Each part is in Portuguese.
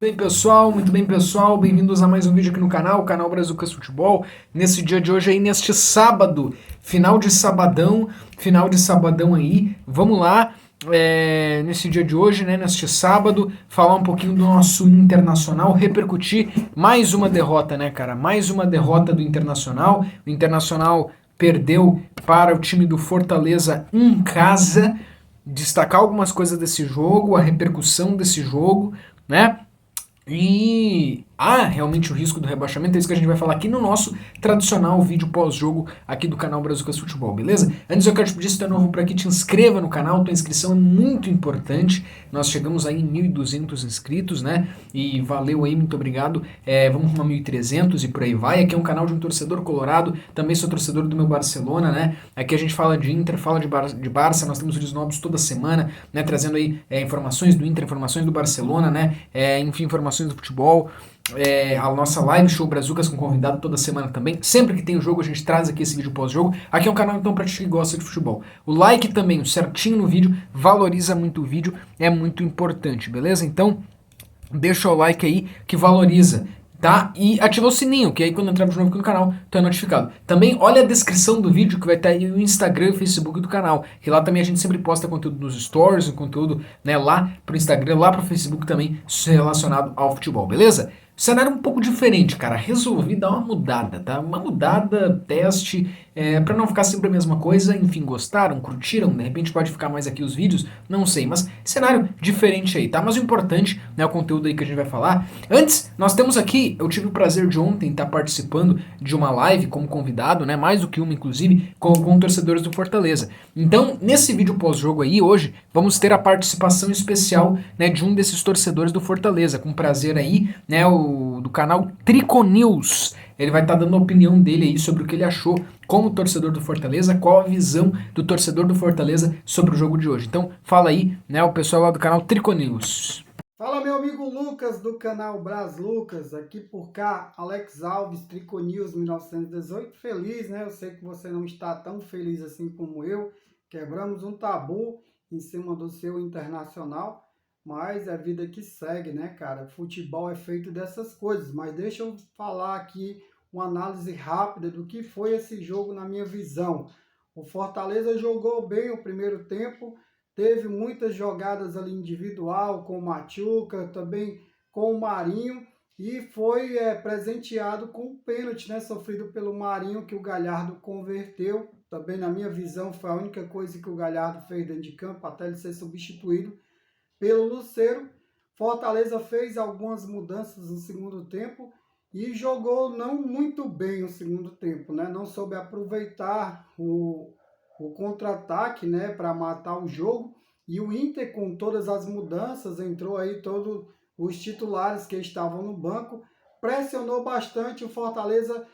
Muito bem pessoal, bem-vindos a mais um vídeo aqui no canal, o canal Brazucas Futebol. Nesse dia de hoje aí, neste sábado, final de sabadão aí, vamos lá, nesse dia de hoje, né, neste sábado, falar um pouquinho do nosso Internacional, repercutir mais uma derrota, né, cara, mais uma derrota do Internacional. O Internacional perdeu para o time do Fortaleza em casa. Destacar algumas coisas desse jogo, a repercussão desse jogo, né? E há realmente o risco do rebaixamento, é isso que a gente vai falar aqui no nosso tradicional vídeo pós-jogo aqui do canal Brazucas Futebol, beleza? Antes eu quero te pedir, se tu é novo por aqui, te inscreva no canal, tua inscrição é muito importante, nós chegamos aí em 1.200 inscritos, né? E valeu aí, muito obrigado, vamos arrumar 1.300 e por aí vai. Aqui é um canal de um torcedor colorado, também sou torcedor do meu Barcelona, né? Aqui a gente fala de Inter, fala de Barça, nós temos vídeos novos toda semana, né? Trazendo aí informações do Inter, informações do Barcelona, né? Enfim, informações do futebol, a nossa live show Brazucas com convidado toda semana também. Sempre que tem o jogo a gente traz aqui esse vídeo pós-jogo. Aqui é um canal então para ti que gosta de futebol. O like também, o certinho no vídeo, valoriza muito o vídeo, é muito importante, beleza? Então deixa o like aí que valoriza, tá? E ativa o sininho, que aí quando entrar de novo aqui no canal, tu é notificado. Também olha a descrição do vídeo que vai estar aí o Instagram e o Facebook do canal, que lá também a gente sempre posta conteúdo nos stories, o conteúdo, né, lá pro Instagram, lá pro Facebook também relacionado ao futebol, beleza? Cenário um pouco diferente, cara. Resolvi dar uma mudada, tá? Uma mudada, teste, pra não ficar sempre a mesma coisa. Enfim, gostaram, curtiram? De repente pode ficar mais aqui os vídeos, não sei. Mas cenário diferente aí, tá? Mas o importante, né, o conteúdo aí que a gente vai falar. Antes, nós temos aqui, eu tive o prazer de ontem estar participando de uma live como convidado, né? Mais do que uma, inclusive, com torcedores do Fortaleza. Então, nesse vídeo pós-jogo aí, hoje, vamos ter a participação especial, né, de um desses torcedores do Fortaleza. Com prazer aí, né, do canal Triconews. Ele vai estar dando a opinião dele aí sobre o que ele achou como torcedor do Fortaleza, qual a visão do torcedor do Fortaleza sobre o jogo de hoje. Então, fala aí, né, o pessoal lá do canal Triconews. Fala, meu amigo Lucas do canal Bras Lucas, aqui por cá, Alex Alves, Triconews 1918, feliz, né? Eu sei que você não está tão feliz assim como eu, quebramos um tabu em cima do seu Internacional, mas é a vida que segue, né, cara? Futebol é feito dessas coisas, mas deixa eu falar aqui uma análise rápida do que foi esse jogo na minha visão. O Fortaleza jogou bem o primeiro tempo, teve muitas jogadas ali individual com o Machuca, também com o Marinho, e foi presenteado com o pênalti, né, sofrido pelo Marinho, que o Galhardo converteu. Também, na minha visão, foi a única coisa que o Galhardo fez dentro de campo, até ele ser substituído pelo Lucero. Fortaleza fez algumas mudanças no segundo tempo e jogou não muito bem o segundo tempo, né? Não soube aproveitar o contra-ataque, né, para matar o jogo. E o Inter, com todas as mudanças, entrou aí todos os titulares que estavam no banco, pressionou bastante. O Fortaleza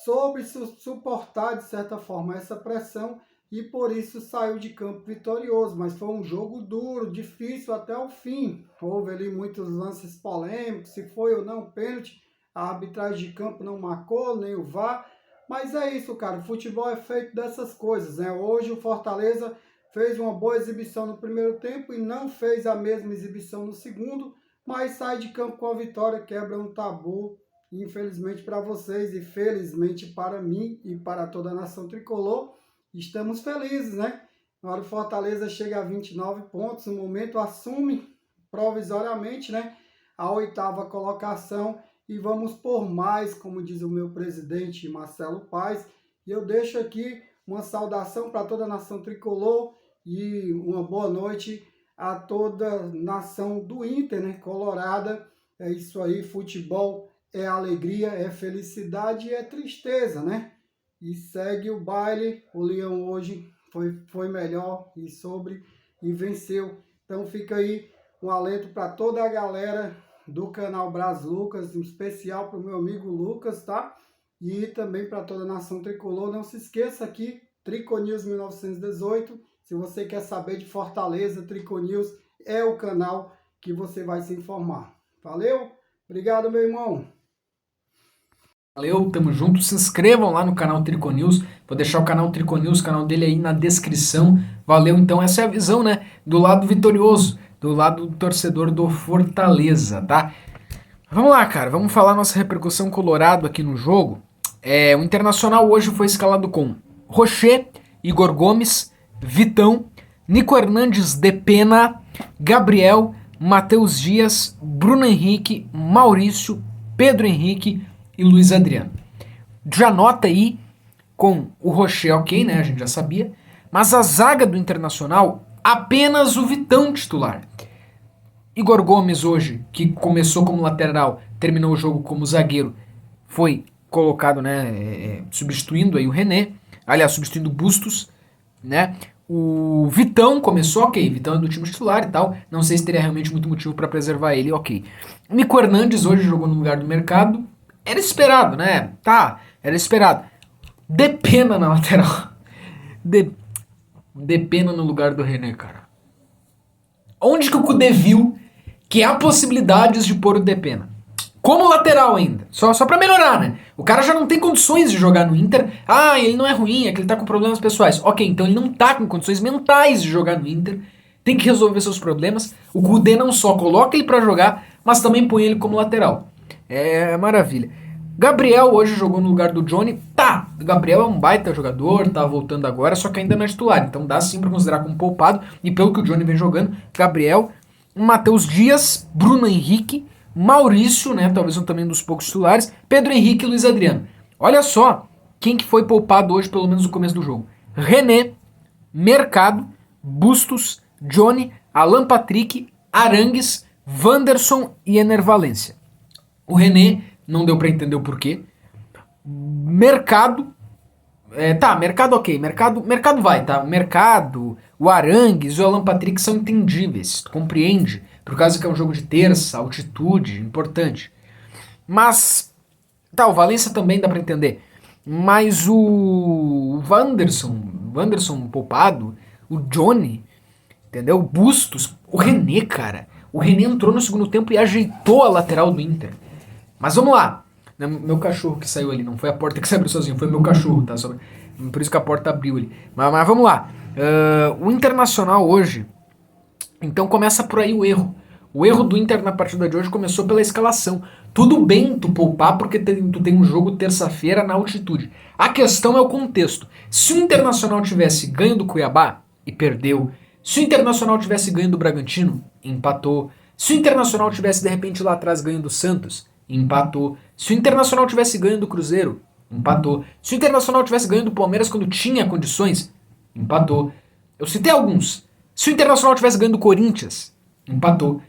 soube suportar, de certa forma, essa pressão e por isso saiu de campo vitorioso. Mas foi um jogo duro, difícil até o fim. Houve ali muitos lances polêmicos, se foi ou não pênalti. A arbitragem de campo não marcou, nem o VAR. Mas é isso, cara. O futebol é feito dessas coisas, né? Hoje o Fortaleza fez uma boa exibição no primeiro tempo e não fez a mesma exibição no segundo, mas sai de campo com a vitória, quebra um tabu, infelizmente para vocês e felizmente para mim e para toda a nação tricolor. Estamos felizes, né? Na hora o Fortaleza chega a 29 pontos, no momento assume provisoriamente, né, a 8ª colocação e vamos por mais, como diz o meu presidente Marcelo Paes. E eu deixo aqui uma saudação para toda a nação tricolor e uma boa noite a toda a nação do Inter, né, colorada. É isso aí, futebol é alegria, é felicidade e é tristeza, né? E segue o baile, o Leão hoje foi melhor e venceu. Então fica aí um alento para toda a galera do canal Bras Lucas, em especial para o meu amigo Lucas, tá? E também para toda a nação tricolor. Não se esqueça aqui, Triconews 1918. Se você quer saber de Fortaleza, Triconews é o canal que você vai se informar. Valeu? Obrigado, meu irmão. Valeu, tamo junto. Se inscrevam lá no canal Triconews. Vou deixar o canal Triconews, o canal dele aí na descrição. Valeu, então essa é a visão, né, do lado vitorioso, do lado do torcedor do Fortaleza, tá? Vamos lá, cara, vamos falar nossa repercussão colorado aqui no jogo. O Internacional hoje foi escalado com Rocher, Igor Gomes, Vitão, Nico Hernandes de Pena, Gabriel, Matheus Dias, Bruno Henrique, Maurício, Pedro Henrique e Luiz Adriano. Já nota aí com o Rocher, ok, né? A gente já sabia. Mas a zaga do Internacional, apenas o Vitão titular. Igor Gomes hoje, que começou como lateral, terminou o jogo como zagueiro, foi colocado, né, substituindo aí o René, aliás, substituindo o Bustos, né? O Vitão começou, ok, Vitão é do time titular e tal, não sei se teria realmente muito motivo para preservar ele, ok. Nico Hernandes hoje jogou no lugar do Mercado, era esperado, né? Tá, era esperado. De Pena na lateral. De Pena no lugar do René, cara. Onde que o Cudê viu que há possibilidades de pôr o Depena? Como lateral ainda. Só pra melhorar, né? O cara já não tem condições de jogar no Inter. Ah, ele não é ruim, é que ele tá com problemas pessoais. Ok, então ele não tá com condições mentais de jogar no Inter. Tem que resolver seus problemas. O Cudê não só coloca ele pra jogar, mas também põe ele como lateral. É maravilha. Gabriel hoje jogou no lugar do Johnny. Tá, o Gabriel é um baita jogador, tá voltando agora, só que ainda não é titular. Então dá sim pra considerar como poupado. E pelo que o Johnny vem jogando, Gabriel, Matheus Dias, Bruno Henrique, Maurício, né, talvez um também dos poucos titulares, Pedro Henrique e Luiz Adriano. Olha só quem que foi poupado hoje, pelo menos no começo do jogo. René, Mercado, Bustos, Johnny, Alan Patrick, Arangues, Wanderson e Ener Valencia. O René não deu pra entender o porquê. Mercado. Mercado ok. Mercado vai, tá? Mercado, o Arangues e o Alan Patrick são entendíveis. Tu compreende? Por causa que é um jogo de terça, altitude, importante. Mas. Tá, o Valência também dá pra entender. Mas o Wanderson poupado, o Johnny, entendeu? O Bustos, o René, cara. O René entrou no segundo tempo e ajeitou a lateral do Inter. Mas vamos lá. Meu cachorro que saiu ali, não foi a porta que se abriu sozinho, foi meu cachorro, tá? Por isso que a porta abriu ali. Mas vamos lá. O Internacional hoje, então começa por aí o erro. O erro do Inter na partida de hoje começou pela escalação. Tudo bem tu poupar porque tu tem um jogo terça-feira na altitude. A questão é o contexto. Se o Internacional tivesse ganho do Cuiabá e perdeu, se o Internacional tivesse ganho do Bragantino, empatou. Se o Internacional tivesse de repente lá atrás ganho do Santos, empatou. Se o Internacional tivesse ganho do Cruzeiro, empatou. Se o Internacional tivesse ganho do Palmeiras quando tinha condições, empatou. Eu citei alguns. Se o Internacional tivesse ganho do Corinthians, empatou.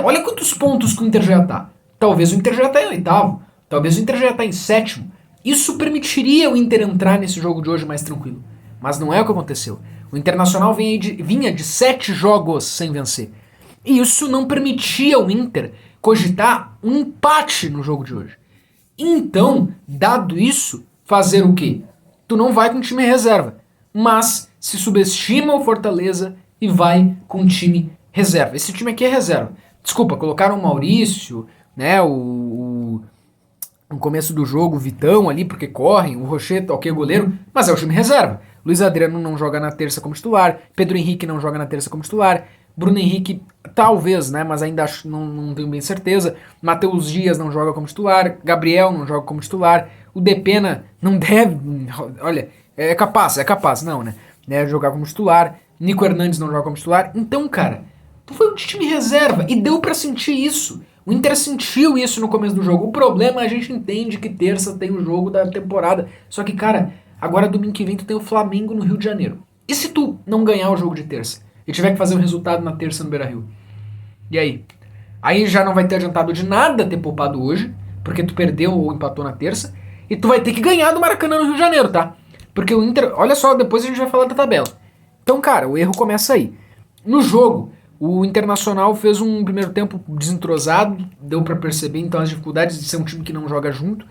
Olha quantos pontos que o Inter já tá. Talvez o Inter já tá em oitavo. Talvez o Inter já tá em sétimo. Isso permitiria o Inter entrar nesse jogo de hoje mais tranquilo. Mas não é o que aconteceu. O Internacional vinha de 7 jogos sem vencer. E isso não permitia o Inter cogitar um empate no jogo de hoje. Então, dado isso, fazer o quê? Tu não vai com time reserva, mas se subestima o Fortaleza e vai com time reserva. Esse time aqui é reserva. Desculpa, colocaram o Maurício, né, no começo do jogo, o Vitão ali, porque correm, o Rocher, ok, goleiro, mas é o time reserva. Luiz Adriano não joga na terça como titular, Pedro Henrique não joga na terça como titular, Bruno Henrique, talvez, né? Mas ainda não tenho bem certeza. Matheus Dias não joga como titular. Gabriel não joga como titular. O Depena não deve. Olha, é capaz, não, né? Deve jogar como titular. Nico Hernandes não joga como titular. Então, cara, foi um time reserva. E deu pra sentir isso. O Inter sentiu isso no começo do jogo. O problema é a gente entende que terça tem o jogo da temporada. Só que, cara, agora domingo que vem tu tem o Flamengo no Rio de Janeiro. E se tu não ganhar o jogo de terça? E tiver que fazer um resultado na terça no Beira-Rio. E aí? Aí já não vai ter adiantado de nada ter poupado hoje, porque tu perdeu ou empatou na terça, e tu vai ter que ganhar do Maracanã no Rio de Janeiro, tá? Porque o Inter... Olha só, depois a gente vai falar da tabela. Então, cara, o erro começa aí. No jogo, o Internacional fez um primeiro tempo desentrosado, deu pra perceber então as dificuldades de ser um time que não joga junto.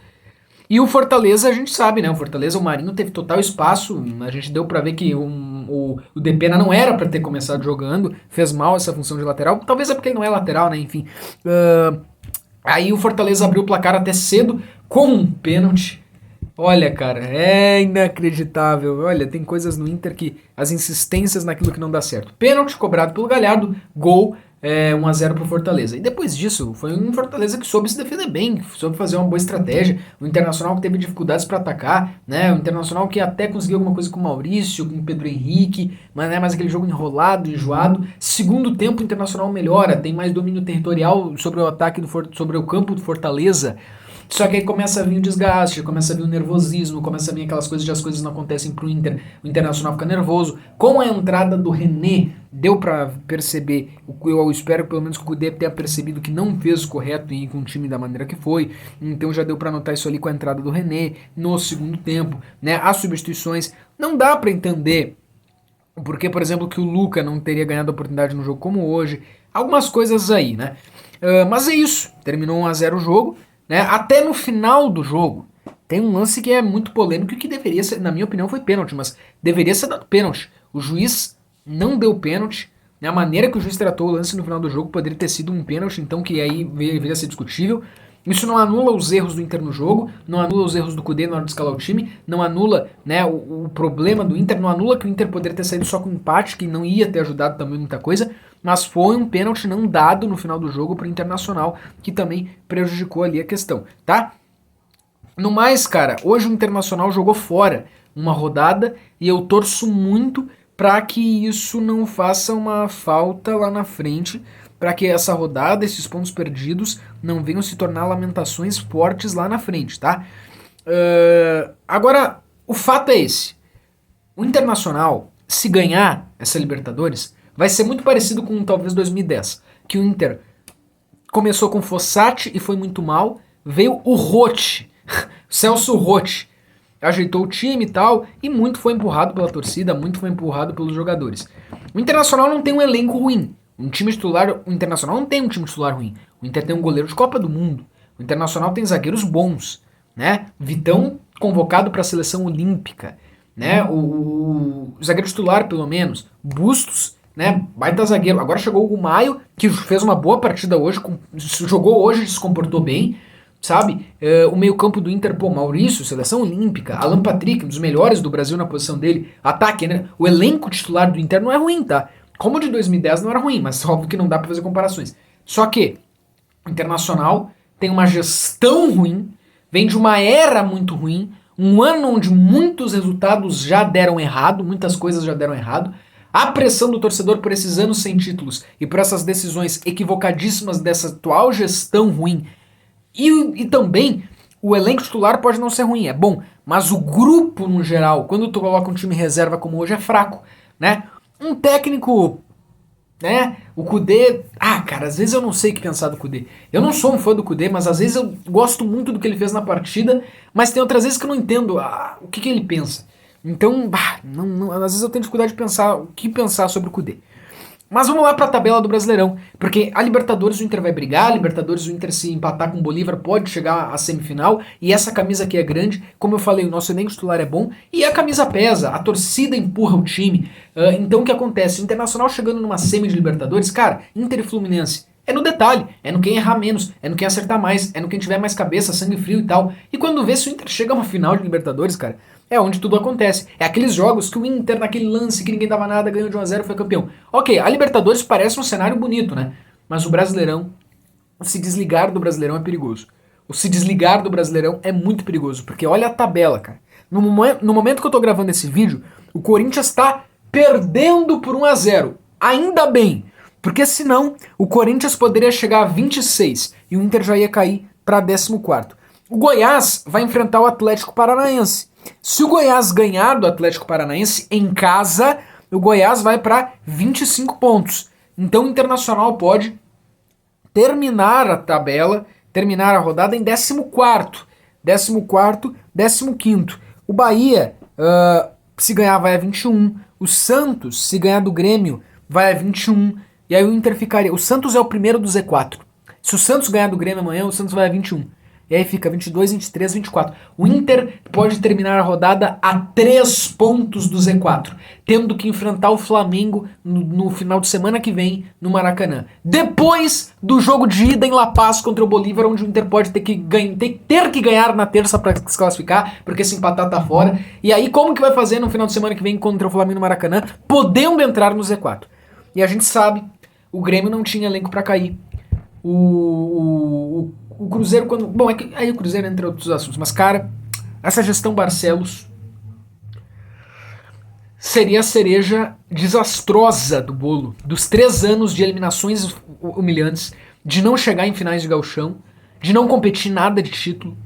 E o Fortaleza, a gente sabe, né? O Fortaleza, o Marinho teve total espaço. A gente deu pra ver que o Depena não era pra ter começado jogando. Fez mal essa função de lateral. Talvez é porque ele não é lateral, né? Enfim. Aí o Fortaleza abriu o placar até cedo com um pênalti. Olha, cara, é inacreditável. Olha, tem coisas no Inter que as insistências naquilo que não dá certo. Pênalti cobrado pelo Galhardo. Gol. 1-0 pro Fortaleza. E depois disso, foi um Fortaleza que soube se defender bem, soube fazer uma boa estratégia. O Internacional que teve dificuldades para atacar, né? O Internacional que até conseguiu alguma coisa com o Maurício, com o Pedro Henrique, mas né, mais aquele jogo enrolado, enjoado. Segundo tempo, o Internacional melhora, tem mais domínio territorial sobre o ataque sobre o campo do Fortaleza. Só que aí começa a vir o desgaste, começa a vir o nervosismo, começa a vir aquelas coisas de as coisas não acontecem pro Inter, o Internacional fica nervoso. Com a entrada do René, deu pra perceber, eu espero pelo menos que o Cudê tenha percebido que não fez o correto em ir com o time da maneira que foi, então já deu pra notar isso ali com a entrada do René no segundo tempo, né? As substituições, não dá pra entender porque, por exemplo, que o Luca não teria ganhado a oportunidade no jogo como hoje, algumas coisas aí, né? Mas é isso, terminou 1-0 o jogo, né? Até no final do jogo, tem um lance que é muito polêmico e que deveria ser, na minha opinião, foi pênalti, mas deveria ser dado pênalti. O juiz não deu pênalti, né? A maneira que o juiz tratou o lance no final do jogo poderia ter sido um pênalti, então que aí viria a ser discutível. Isso não anula os erros do Inter no jogo, não anula os erros do Cudê na hora de escalar o time, não anula, né, o problema do Inter, não anula que o Inter poderia ter saído só com empate, que não ia ter ajudado também muita coisa, mas foi um pênalti não dado no final do jogo pro Internacional, que também prejudicou ali a questão, tá? No mais, cara, hoje o Internacional jogou fora uma rodada e eu torço muito para que isso não faça uma falta lá na frente, para que essa rodada, esses pontos perdidos, não venham se tornar lamentações fortes lá na frente, tá? Agora, o fato é esse. O Internacional, se ganhar essa Libertadores, vai ser muito parecido com talvez 2010, que o Inter começou com Fossati e foi muito mal, veio o Rotti, Celso Rotti, ajeitou o time e tal, e muito foi empurrado pela torcida, muito foi empurrado pelos jogadores. O Internacional não tem um elenco ruim. Um time titular, o Internacional não tem um time titular ruim. O Inter tem um goleiro de Copa do Mundo. O Internacional tem zagueiros bons, né? Vitão convocado para a seleção olímpica, né? O zagueiro titular, pelo menos, Bustos, né? Baita zagueiro. Agora chegou o Maio, que fez uma boa partida hoje, jogou hoje, se comportou bem, sabe? O meio-campo do Inter, pô, Maurício, seleção olímpica, Alan Patrick, um dos melhores do Brasil na posição dele, ataque, né? O elenco titular do Inter não é ruim, tá? Como o de 2010 não era ruim, mas óbvio que não dá pra fazer comparações. Só que o Internacional tem uma gestão ruim, vem de uma era muito ruim, um ano onde muitos resultados já deram errado, muitas coisas já deram errado. A pressão do torcedor por esses anos sem títulos e por essas decisões equivocadíssimas dessa atual gestão ruim. E também o elenco titular pode não ser ruim, é bom, mas o grupo no geral, quando tu coloca um time reserva como hoje, é fraco, né? Um técnico, né? O Cudê. Ah, cara, às vezes eu não sei o que pensar do Cudê. Eu não sou um fã do Cudê, mas às vezes eu gosto muito do que ele fez na partida, mas tem outras vezes que eu não entendo o que ele pensa. Então, às vezes eu tenho dificuldade de pensar o que pensar sobre o Cudê. Mas vamos lá para a tabela do Brasileirão, porque a Libertadores o Inter vai brigar, a Libertadores o Inter se empatar com o Bolívar pode chegar à semifinal, e essa camisa aqui é grande, como eu falei, o nosso elenco titular é bom, e a camisa pesa, a torcida empurra o time. Então o que acontece? O Internacional chegando numa semi de Libertadores, cara, Inter e Fluminense, é no detalhe, é no quem errar menos, é no quem acertar mais, é no quem tiver mais cabeça, sangue frio e tal. E quando vê se o Inter chega a uma final de Libertadores, cara, é onde tudo acontece. É aqueles jogos que o Inter, naquele lance que ninguém dava nada, ganhou de 1-0 e foi campeão. Ok, a Libertadores parece um cenário bonito, né? Mas o Brasileirão, se desligar do Brasileirão é perigoso. O se desligar do Brasileirão é muito perigoso, porque olha a tabela, cara. No momento que eu tô gravando esse vídeo, o Corinthians tá perdendo por 1-0. Ainda bem, porque senão o Corinthians poderia chegar a 26 e o Inter já ia cair para 14º. O Goiás vai enfrentar o Atlético Paranaense. Se o Goiás ganhar do Atlético Paranaense em casa, o Goiás vai para 25 pontos. Então o Internacional pode terminar a tabela, terminar a rodada em 14º, 15º. O Bahia, se ganhar, vai a 21. O Santos, se ganhar do Grêmio, vai a 21. E aí o Inter ficaria... O Santos é o primeiro do Z4. Se o Santos ganhar do Grêmio amanhã, o Santos vai a 21. E aí fica 22, 23, 24. O Inter pode terminar a rodada a 3 pontos do Z4, tendo que enfrentar o Flamengo no final de semana que vem no Maracanã. Depois do jogo de ida em La Paz contra o Bolívar, onde o Inter pode ter que ganhar na terça para se classificar, porque se empatar tá fora. E aí como que vai fazer no final de semana que vem contra o Flamengo no Maracanã, podendo entrar no Z4? E a gente sabe, o Grêmio não tinha elenco pra cair. O Cruzeiro, quando... Bom, é que aí o Cruzeiro entra em outros assuntos, mas, cara, essa gestão Barcelos seria a cereja desastrosa do bolo. Dos 3 anos de eliminações humilhantes, de não chegar em finais de gauchão, de não competir em nada de título,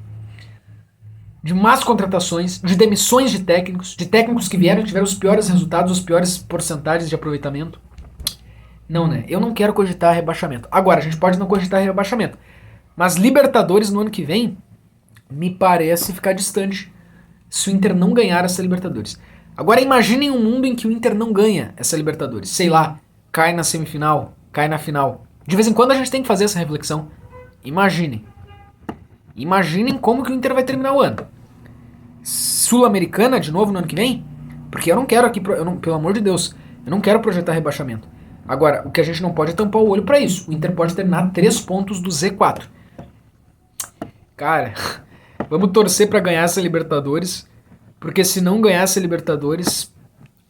de más contratações, de demissões de técnicos que vieram e tiveram os piores resultados, as piores porcentagens de aproveitamento. Não, né? Eu não quero cogitar rebaixamento. Agora, a gente pode não cogitar rebaixamento, mas Libertadores no ano que vem me parece ficar distante se o Inter não ganhar essa Libertadores. Agora imaginem um mundo em que o Inter não ganha essa Libertadores. Sei lá, cai na semifinal, cai na final. De vez em quando a gente tem que fazer essa reflexão. Imaginem. Imaginem como que o Inter vai terminar o ano. Sul-Americana de novo no ano que vem? Porque eu não quero aqui, pelo amor de Deus, eu não quero projetar rebaixamento. Agora, o que a gente não pode é tampar o olho pra isso. O Inter pode terminar 3 pontos do Z4. Cara, vamos torcer pra ganhar essa Libertadores, porque se não ganhar essa Libertadores,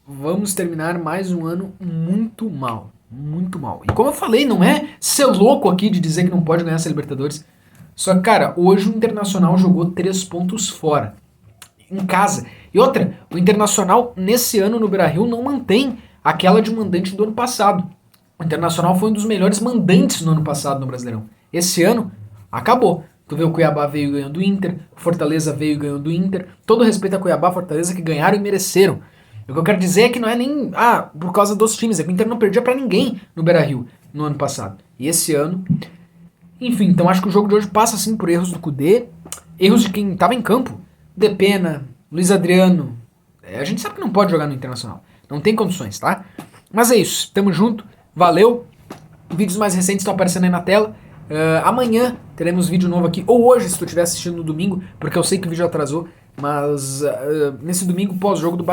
vamos terminar mais um ano muito mal. Muito mal. E como eu falei, não é ser louco aqui de dizer que não pode ganhar essa Libertadores. Só que, cara, hoje o Internacional jogou 3 pontos fora. Em casa. E outra, o Internacional nesse ano no Beira-Rio não mantém aquela de mandante do ano passado. O Internacional foi um dos melhores mandantes no ano passado no Brasileirão. Esse ano, acabou. Tu vê o Cuiabá veio ganhando do Inter, o Fortaleza veio ganhando do Inter. Todo respeito a Cuiabá, Fortaleza, que ganharam e mereceram. O que eu quero dizer é que não é nem por causa dos times, é que o Inter não perdia pra ninguém no Beira-Rio no ano passado. E esse ano... Enfim, então acho que o jogo de hoje passa assim por erros do Kudê, erros de quem estava em campo. Depena, Luiz Adriano. A gente sabe que não pode jogar no Internacional. Não tem condições, tá? Mas é isso. Tamo junto. Valeu. Vídeos mais recentes estão aparecendo aí na tela. Amanhã teremos vídeo novo aqui. Ou hoje, se tu estiver assistindo no domingo. Porque eu sei que o vídeo atrasou. Mas nesse domingo, pós-jogo do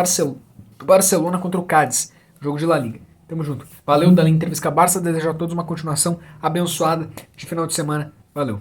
Barcelona contra o Cádiz. Jogo de La Liga. Tamo junto. Valeu, da Entrevista Barça. Desejo a todos uma continuação abençoada de final de semana. Valeu.